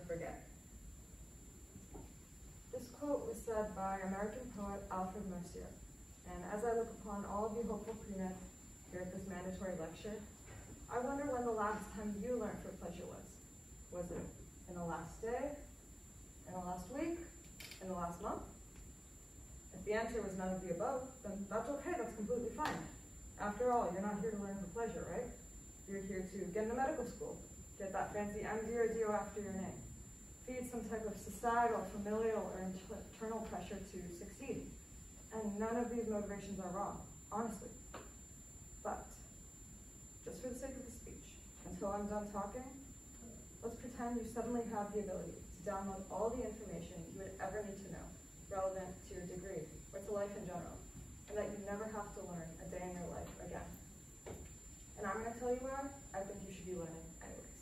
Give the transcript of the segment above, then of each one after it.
forget. This quote was said by American poet Alfred Mercier, and as I look upon all of you hopeful pre-meds here at this mandatory lecture, I wonder when the last time you learned what pleasure was. Was it in the last day, in the last week, in the last month? If the answer was none of the above, then that's okay, that's completely fine. After all, you're not here to learn for pleasure, right? You're here to get into medical school, get that fancy MD or DO after your name, feed some type of societal, familial, or internal pressure to succeed. And none of these motivations are wrong, honestly. But, just for the sake of the speech, until I'm done talking, let's pretend you suddenly have the ability to download all the information you would ever need to know relevant to your degree or to life in general, and that you never have to learn a day in your life again. And I'm going to tell you why I think you should be learning anyways.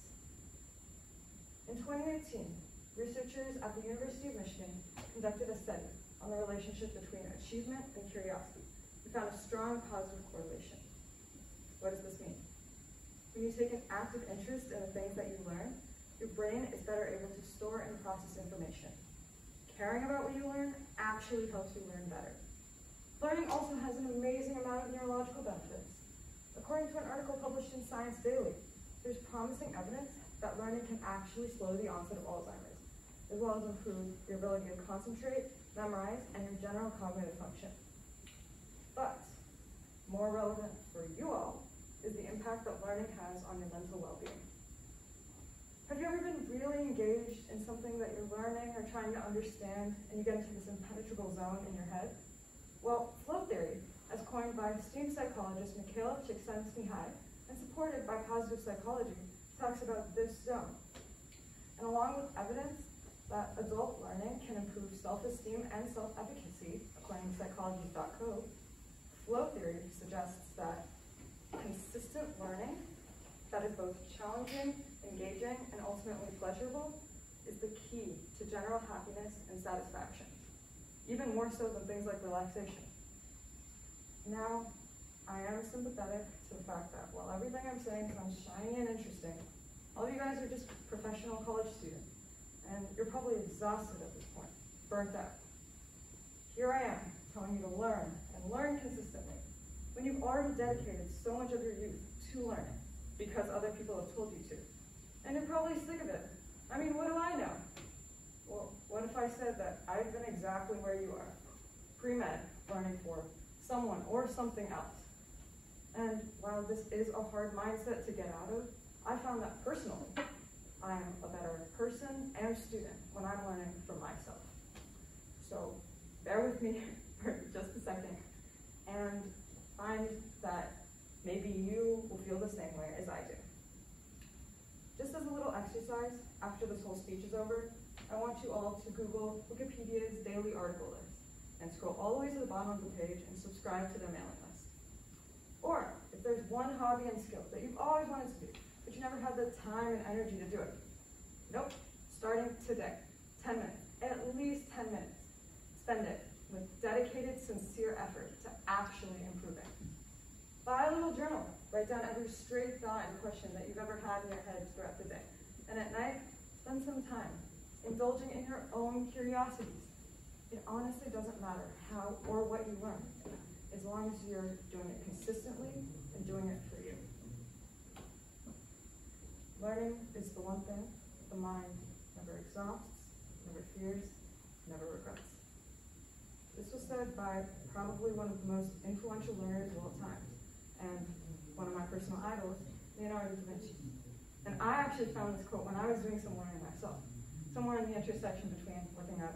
In 2018, researchers at the University of Michigan conducted a study on the relationship between achievement and curiosity. We found a strong positive correlation. What does this mean? When you take an active interest in the things that you learn, your brain is better able to store and process information. Caring about what you learn actually helps you learn better. Learning also has an amazing amount of neurological benefits. According to an article published in Science Daily, there's promising evidence that learning can actually slow the onset of Alzheimer's, as well as improve your ability to concentrate, memorize, and your general cognitive function. But more relevant for you all is the impact that learning has on your mental well-being. Have you ever been really engaged in something that you're learning or trying to understand, and you get into this impenetrable zone in your head? Well, flow theory, as coined by esteemed psychologist Mikhail Csikszentmihalyi and supported by positive psychology, talks about this zone. And along with evidence that adult learning can improve self-esteem and self-efficacy, according to psychology.co, flow theory suggests that consistent learning that is both challenging, engaging, and ultimately pleasurable is the key to general happiness and satisfaction, even more so than things like relaxation. Now, I am sympathetic to the fact that while everything I'm saying sounds shiny and interesting, all of you guys are just professional college students, and you're probably exhausted at this point, burnt out. Here I am, telling you to learn, and learn consistently, when you've already dedicated so much of your youth to learning, because other people have told you to. And you're probably sick of it. I mean, what do I know? Well, what if I said that I've been exactly where you are, pre-med, learning for someone or something else. And while this is a hard mindset to get out of, I found that personally, I am a better person and student when I'm learning from myself. So bear with me for just a second and find that maybe you will feel the same way as I do. Just as a little exercise, after this whole speech is over, I want you all to Google Wikipedia's daily article list and scroll all the way to the bottom of the page and subscribe to their mailing list. Or, if there's one hobby and skill that you've always wanted to do, but you never had the time and energy to do it, nope, starting today, 10 minutes, at least 10 minutes. Spend it with dedicated, sincere effort to actually improving. Buy a little journal. Write down every stray thought and question that you've ever had in your head throughout the day. And at night, spend some time indulging in your own curiosities. It honestly doesn't matter how or what you learn, as long as you're doing it consistently and doing it for you. Learning is the one thing the mind never exhausts, never fears, never regrets. This was said by probably one of the most influential learners of all time, and one of my personal idols, Leonardo da Vinci. And I actually found this quote when I was doing some learning myself, somewhere in the intersection between looking at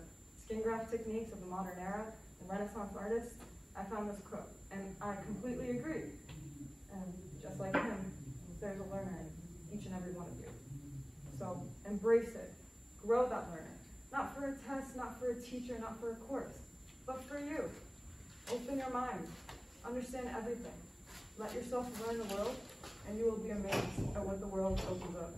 skin graft techniques of the modern era and Renaissance artists. I found this quote, and I completely agree. And just like him, there's a learner in each and every one of you. So embrace it, grow that learning. Not for a test, not for a teacher, not for a course, but for you. Open your mind, understand everything. Let yourself learn the world, and you will be amazed at what the world opens up.